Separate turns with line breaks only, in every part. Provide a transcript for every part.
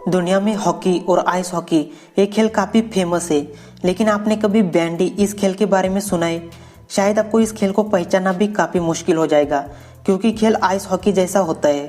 दुनिया में हॉकी और आइस हॉकी ये खेल काफ़ी फेमस है, लेकिन आपने कभी बैंडी इस खेल के बारे में सुना है? शायद आपको इस खेल को पहचानना भी काफ़ी मुश्किल हो जाएगा, क्योंकि खेल आइस हॉकी जैसा होता है।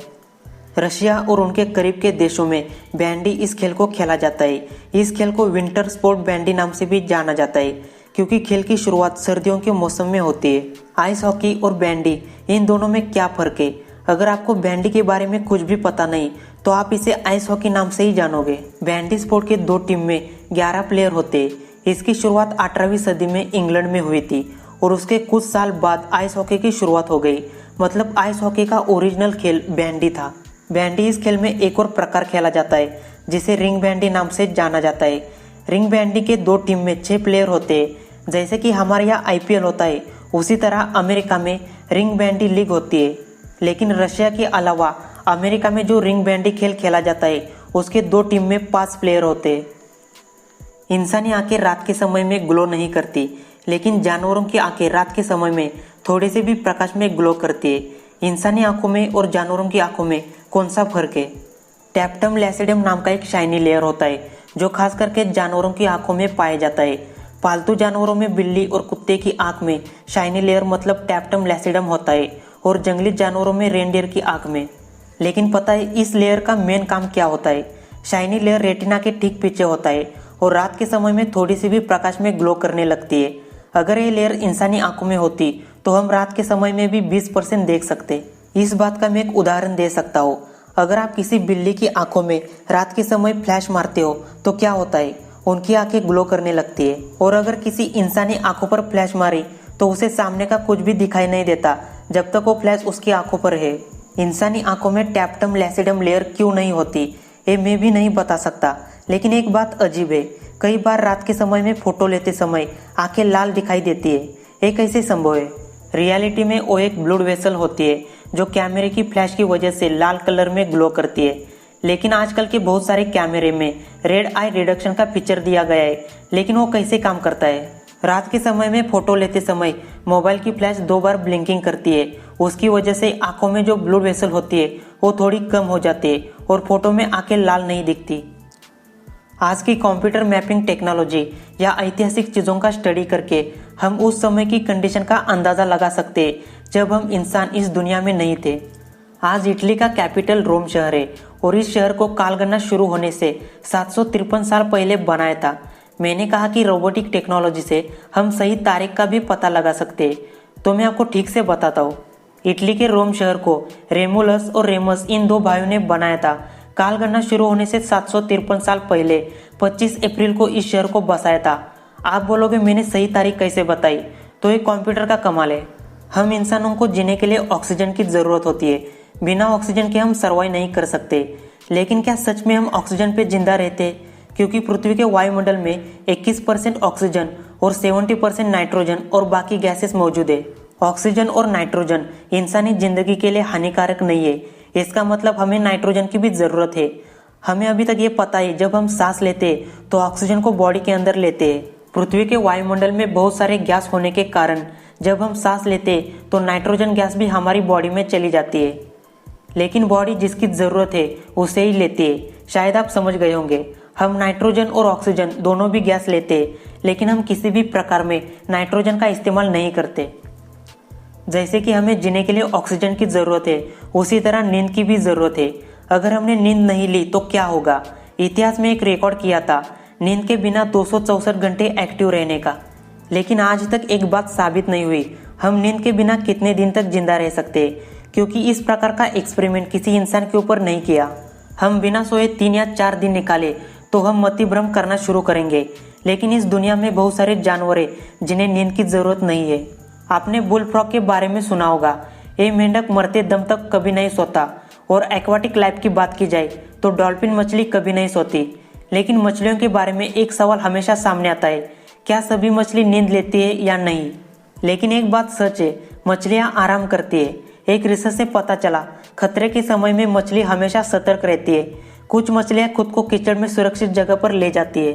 रशिया और उनके करीब के देशों में बैंडी इस खेल को खेला जाता है। इस खेल को विंटर स्पोर्ट बैंडी नाम से भी जाना जाता है, क्योंकि खेल की शुरुआत सर्दियों के मौसम में होती है। आइस हॉकी और बैंडी, इन दोनों में क्या फ़र्क है? अगर आपको बैंडी के बारे में कुछ भी पता नहीं तो आप इसे आइस हॉकी नाम से ही जानोगे। बैंडी स्पोर्ट के दो टीम में 11 प्लेयर होते हैं। इसकी शुरुआत 18वीं सदी में इंग्लैंड में हुई थी और उसके कुछ साल बाद आइस हॉकी की शुरुआत हो गई। मतलब आइस हॉकी का ओरिजिनल खेल बैंडी था। बैंडी इस खेल में एक और प्रकार खेला जाता है जिसे रिंग बैंडी नाम से जाना जाता है। रिंग बैंडी के दो टीम में 6 प्लेयर होते हैं। जैसे कि हमारे यहाँ IPL होता है, उसी तरह अमेरिका में रिंग बैंडी लीग होती है। लेकिन रशिया के अलावा अमेरिका में जो रिंग बैंडी खेल खेला जाता है उसके दो टीम में 5 प्लेयर होते हैं। इंसानी आंखें रात के समय में ग्लो नहीं करती, लेकिन जानवरों की आंखें रात के समय में थोड़े से भी प्रकाश में ग्लो करती है। इंसानी आंखों में और जानवरों की आंखों में कौन सा फर्क है? टैप्टम लैसिडम नाम का एक शाइनी लेयर होता है जो खास करके जानवरों की आंखों में पाया जाता है। पालतू जानवरों में बिल्ली और कुत्ते की आंख में शाइनी लेयर मतलब टैप्टम लैसिडम होता है और जंगली जानवरों में रेनडियर की आंख में। लेकिन पता है इस लेयर का मेन काम क्या होता है? शाइनी लेयर रेटिना के ठीक पीछे होता है और रात के समय में थोड़ी सी भी प्रकाश में ग्लो करने लगती है। अगर ये लेयर इंसानी आंखों में होती तो हम रात के समय में भी 20% देख सकते। इस बात का मैं एक उदाहरण दे सकता हूँ। अगर आप किसी बिल्ली की आंखों में रात के समय फ्लैश मारते हो तो क्या होता है? उनकी आंखें ग्लो करने लगती है। और अगर किसी इंसानी आंखों पर फ्लैश मारी तो उसे सामने का कुछ भी दिखाई नहीं देता जब तक वो फ्लैश उसकी आंखों पर है। इंसानी आंखों में टैप्टम लैसिडम लेयर क्यों नहीं होती ये मैं भी नहीं बता सकता, लेकिन एक बात अजीब है। कई बार रात के समय में फोटो लेते समय आंखें लाल दिखाई देती है। ये कैसे संभव है? रियलिटी में वो एक ब्लड वेसल होती है जो कैमरे की फ्लैश की वजह से लाल कलर में ग्लो करती है। लेकिन आजकल के बहुत सारे कैमरे में रेड आई रिडक्शन का फीचर दिया गया है, लेकिन वो कैसे काम करता है? रात के समय में फोटो लेते समय मोबाइल की फ्लैश 2 बार ब्लिंकिंग करती है। उसकी वजह से आंखों में जो ब्लड वेसल होती है वो थोड़ी कम हो जाती है और फोटो में आंखें लाल नहीं दिखती। आज की कंप्यूटर मैपिंग टेक्नोलॉजी या ऐतिहासिक चीज़ों का स्टडी करके हम उस समय की कंडीशन का अंदाज़ा लगा सकते हैं जब हम इंसान इस दुनिया में नहीं थे। आज इटली का कैपिटल रोम शहर है और इस शहर को कालगणना शुरू होने से 753 साल पहले बनाया था। मैंने कहा कि रोबोटिक टेक्नोलॉजी से हम सही तारीख का भी पता लगा सकते हैं, तो मैं आपको ठीक से बताता हूँ। इटली के रोम शहर को रेमुलस और रेमस इन 2 भाइयों ने बनाया था। कालगणना शुरू होने से 753 साल पहले 25 अप्रैल को इस शहर को बसाया था। आप बोलोगे मैंने सही तारीख कैसे बताई? तो ये कंप्यूटर का कमाल है। हम इंसानों को जीने के लिए ऑक्सीजन की ज़रूरत होती है। बिना ऑक्सीजन के हम सर्वाइव नहीं कर सकते। लेकिन क्या सच में हम ऑक्सीजन पे जिंदा रहते? क्योंकि पृथ्वी के वायुमंडल में 21% ऑक्सीजन और 70% नाइट्रोजन और बाकी गैसेस मौजूद है। ऑक्सीजन और नाइट्रोजन इंसानी जिंदगी के लिए हानिकारक नहीं है। इसका मतलब हमें नाइट्रोजन की भी ज़रूरत है। हमें अभी तक ये पता है जब हम सांस लेते हैं तो ऑक्सीजन को बॉडी के अंदर लेते हैं। पृथ्वी के वायुमंडल में बहुत सारे गैस होने के कारण जब हम सांस लेते हैं तो नाइट्रोजन गैस भी हमारी बॉडी में चली जाती है। लेकिन बॉडी जिसकी ज़रूरत है उसे ही लेती है। शायद आप समझ गए होंगे, हम नाइट्रोजन और ऑक्सीजन दोनों भी गैस लेते हैं, लेकिन हम किसी भी प्रकार में नाइट्रोजन का इस्तेमाल नहीं करते। जैसे कि हमें जीने के लिए ऑक्सीजन की ज़रूरत है, उसी तरह नींद की भी ज़रूरत है। अगर हमने नींद नहीं ली तो क्या होगा? इतिहास में एक रिकॉर्ड किया था नींद के बिना 264 घंटे एक्टिव रहने का, लेकिन आज तक एक बात साबित नहीं हुई हम नींद के बिना कितने दिन तक जिंदा रह सकते हैं, क्योंकि इस प्रकार का एक्सपेरिमेंट किसी इंसान के ऊपर नहीं किया। हम बिना सोए 3 या 4 दिन निकाले तो हम मतिभ्रम करना शुरू करेंगे। लेकिन इस दुनिया में बहुत सारे जानवर हैं जिन्हें नींद की ज़रूरत नहीं है। आपने बुल फ्रॉग के बारे में सुना होगा। ये मेंढक मरते दम तक कभी नहीं सोता। और एक्वाटिक लाइफ की बात की जाए तो डॉल्फिन मछली कभी नहीं सोती। लेकिन मछलियों के बारे में एक सवाल हमेशा सामने आता है, क्या सभी मछली नींद लेती है या नहीं? लेकिन एक बात सच है, मछलियाँ आराम करती है। एक रिसर्च से पता चला खतरे के समय में मछली हमेशा सतर्क रहती है। कुछ मछलियाँ खुद को कीचड़ में सुरक्षित जगह पर ले जाती है।